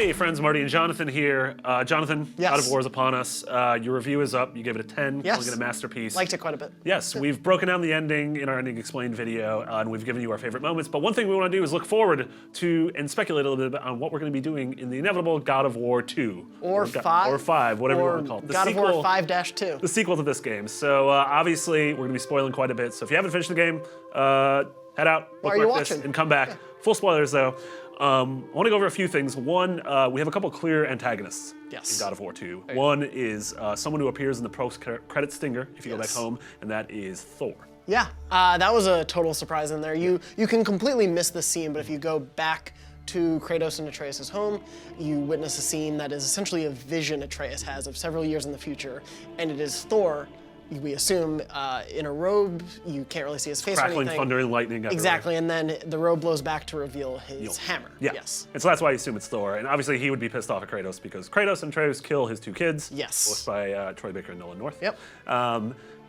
Hey friends, Marty and Jonathan here. Jonathan, Yes. God of War is upon us. Your review is up. You gave it a 10. Yes. Calling it a masterpiece. Liked it quite a bit. Yes, we've broken down the ending in our Ending Explained video, and we've given you our favorite moments. But one thing we want to do is look forward to and speculate a little bit on what we're going to be doing in the inevitable God of War 2. Or 5. Or 5, whatever you want to call it. God of War 5-2. The sequel to this game. So obviously, we're going to be spoiling quite a bit. So if you haven't finished the game, head out, Why are you bookmark this, watching? and come back. Yeah. Full spoilers, though. I want to go over a few things. One, we have a couple clear antagonists Yes. in God of War 2. One is someone who appears in the post-credit stinger, if you go back Yes. home, and that is Thor. Yeah, that was a total surprise in there. You can completely miss the scene, but if you go back to Kratos and Atreus' home, you witness a scene that is essentially a vision Atreus has of several years in the future, and it is Thor, we assume, in a robe. You can't really see his face or Crackling anything. thunder and lightning everywhere. Exactly, and then the robe blows back to reveal his hammer. Yeah. Yes. And so that's why I assume it's Thor. And obviously he would be pissed off at Kratos because Kratos and Atreus kill his two kids. Yes. Voiced by Troy Baker and Nolan North. Yep.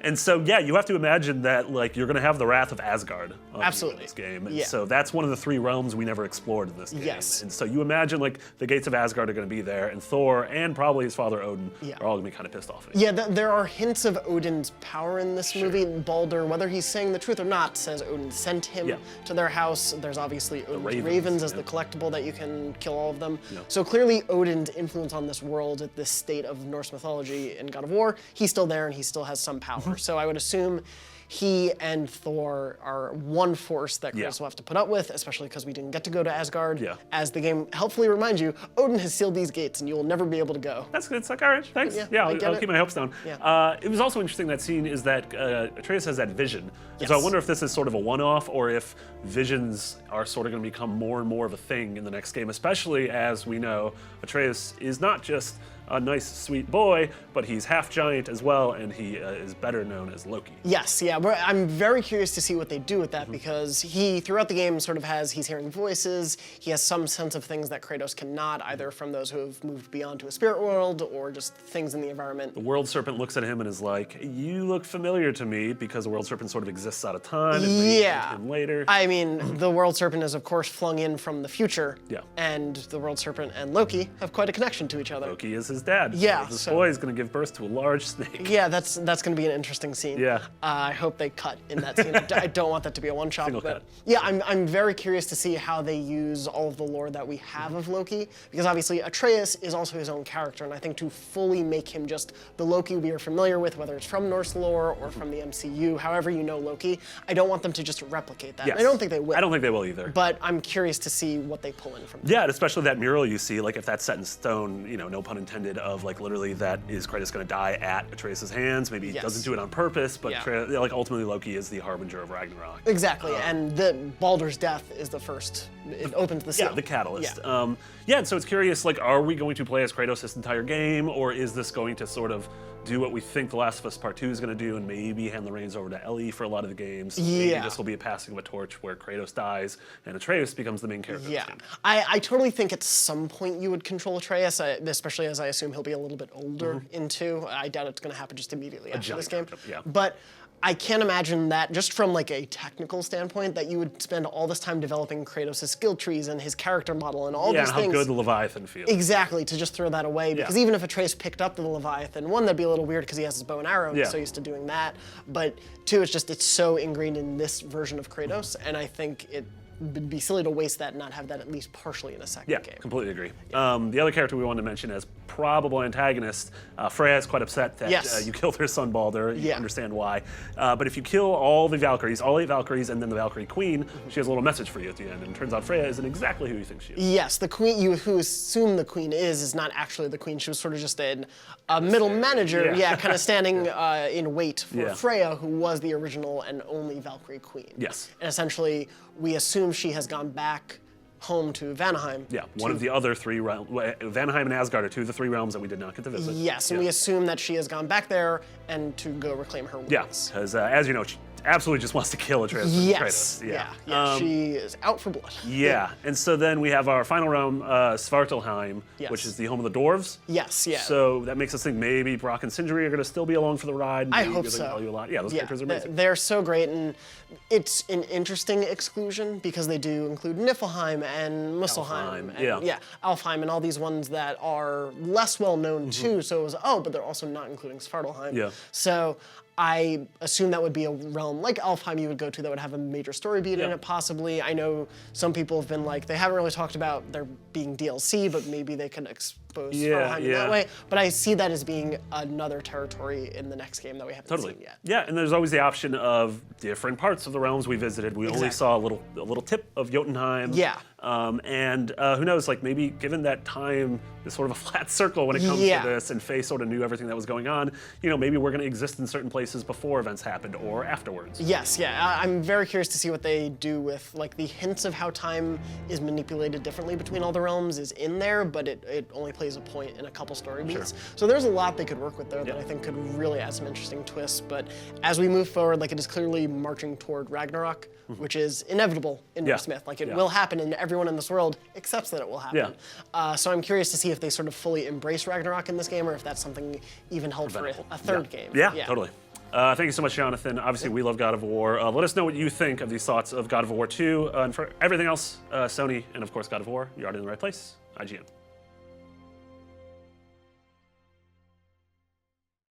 And so, yeah, you have to imagine that, like, you're going to have the wrath of Asgard on Absolutely. you in this game. And Yeah. so that's one of the three realms we never explored in this game. Yes. And so you imagine, like, the gates of Asgard are going to be there, and Thor and probably his father Odin are all going to be kind of pissed off at it. Yeah, there are hints of Odin's power in this movie. Baldur, whether he's saying the truth or not, says Odin sent him to their house. There's obviously Odin's ravens as the collectible that you can kill all of them. So clearly Odin's influence on this world at this state of Norse mythology in God of War, he's still there and he still has some power. So I would assume he and Thor are one force that Kratos will have to put up with, especially because we didn't get to go to Asgard. As the game helpfully reminds you, Odin has sealed these gates and you will never be able to go. That's good. It's like, all right, thanks. Yeah, I'll keep my hopes down. Yeah. It was also interesting, that scene is that Atreus has that vision. And so I wonder if this is sort of a one-off or if visions are sort of going to become more and more of a thing in the next game, especially as we know Atreus is not just a nice, sweet boy, but he's half giant as well, and he is better known as Loki. Yes, yeah, I'm very curious to see what they do with that because he, throughout the game, sort of he's hearing voices, he has some sense of things that Kratos cannot, either from those who have moved beyond to a spirit world or just things in the environment. The World Serpent looks at him and is like, you look familiar to me, because the World Serpent sort of exists out of time, and him later. I mean, the World Serpent is, of course, flung in from the future, and the World Serpent and Loki have quite a connection to each other. Loki is his dad. Yeah. This boy is going to give birth to a large snake. Yeah, that's going to be an interesting scene. Yeah. I hope they cut in that scene. I don't want that to be a one-shot. Single cut. Yeah, I'm very curious to see how they use all of the lore that we have of Loki, because obviously Atreus is also his own character, and I think to fully make him just the Loki we are familiar with, whether it's from Norse lore or from the MCU, however you know Loki, I don't want them to to replicate that. Yes. I don't think they will. I don't think they will either. But I'm curious to see what they pull in from that. Yeah, and especially that mural you see, like if that's set in stone, you know, no pun intended, of like literally that is Kratos going to die at Atreus' hands. Maybe he doesn't do it on purpose, but like ultimately Loki is the harbinger of Ragnarok. Exactly, and Baldur's death is the first. It opens the seal. Yeah, the catalyst. Yeah, and so it's curious, like, are we going to play as Kratos this entire game, or is this going to sort of do what we think The Last of Us Part 2 is going to do and maybe hand the reins over to Ellie for a lot of the games? Maybe this will be a passing of a torch where Kratos dies and Atreus becomes the main character of this game. I totally think at some point you would control Atreus, especially as I assume he'll be a little bit older in 2. I doubt it's going to happen just immediately after this game. But I can't imagine that, just from like a technical standpoint, that you would spend all this time developing Kratos' skill trees and his character model and all these things. Yeah, how good the Leviathan feels. Exactly, to just throw that away. Because even if Atreus picked up the Leviathan, one, that'd be a little weird because he has his bow and arrow and he's so used to doing that. But two, it's so ingrained in this version of Kratos, and I think it'd be silly to waste that and not have that at least partially in a second game. Yeah, completely agree. The other character we wanted to mention as probable antagonist, Freya is quite upset that you killed her son Baldur. You understand why. But if you kill all the Valkyries, all 8 Valkyries, and then the Valkyrie Queen, she has a little message for you at the end. And it turns out Freya isn't exactly who you think she is. Yes, the Queen, who assume the Queen is not actually the Queen. She was sort of just a middle manager, kind of standing in wait for Freya, who was the original and only Valkyrie Queen. Yes. And essentially, we assume she has gone back home to Vanaheim. Yeah, one of the other 3 realms. Vanaheim and Asgard are 2 of the 3 realms that we did not get to visit. Yes, and we assume that she has gone back there and to go reclaim her wings. Yeah, because as you know, absolutely just wants to kill Atreus. and Yes. Kratos. Yeah. She is out for blood. Yeah, and so then we have our final realm, Svartalheim, Yes. which is the home of the dwarves. Yes. Yeah. So that makes us think maybe Brock and Sindri are going to still be along for the ride. I Maybe hope they're so. gonna tell you a lot. Yeah, those characters are amazing. They're so great, and it's an interesting exclusion because they do include Niflheim and Muspelheim, Alfheim, and Alfheim, and all these ones that are less well known too. So it was but they're also not including Svartalheim. Yeah. So I assume that would be a realm like Alfheim you would go to that would have a major story beat in it, possibly. I know some people have been like, they haven't really talked about there being DLC, but maybe they could expose Svartalheim in that way. But I see that as being another territory in the next game that we haven't seen yet. Yeah, and there's always the option of different parts of the realms we visited. We only saw a little tip of Jotunheim. Yeah. And who knows, like maybe given that time is sort of a flat circle when it comes to this, and Faye sort of knew everything that was going on, maybe we're going to exist in certain places before events happened or afterwards. Yes, yeah. I'm very curious to see what they do with like the hints of how time is manipulated differently between all the realms is in there, but it only plays a point in a couple story beats. So there's a lot they could work with there that I think could really add some interesting twists. But as we move forward, like it is clearly marching toward Ragnarok, which is inevitable in Norse myth. Like it will happen, and everyone in this world accepts that it will happen. So I'm curious to see if they sort of fully embrace Ragnarok in this game, or if that's something even held for a third game. Yeah, totally. Thank you so much, Jonathan. Obviously, we love God of War. Let us know what you think of these thoughts of God of War 2. And for everything else, Sony and, of course, God of War, you're already in the right place. IGN.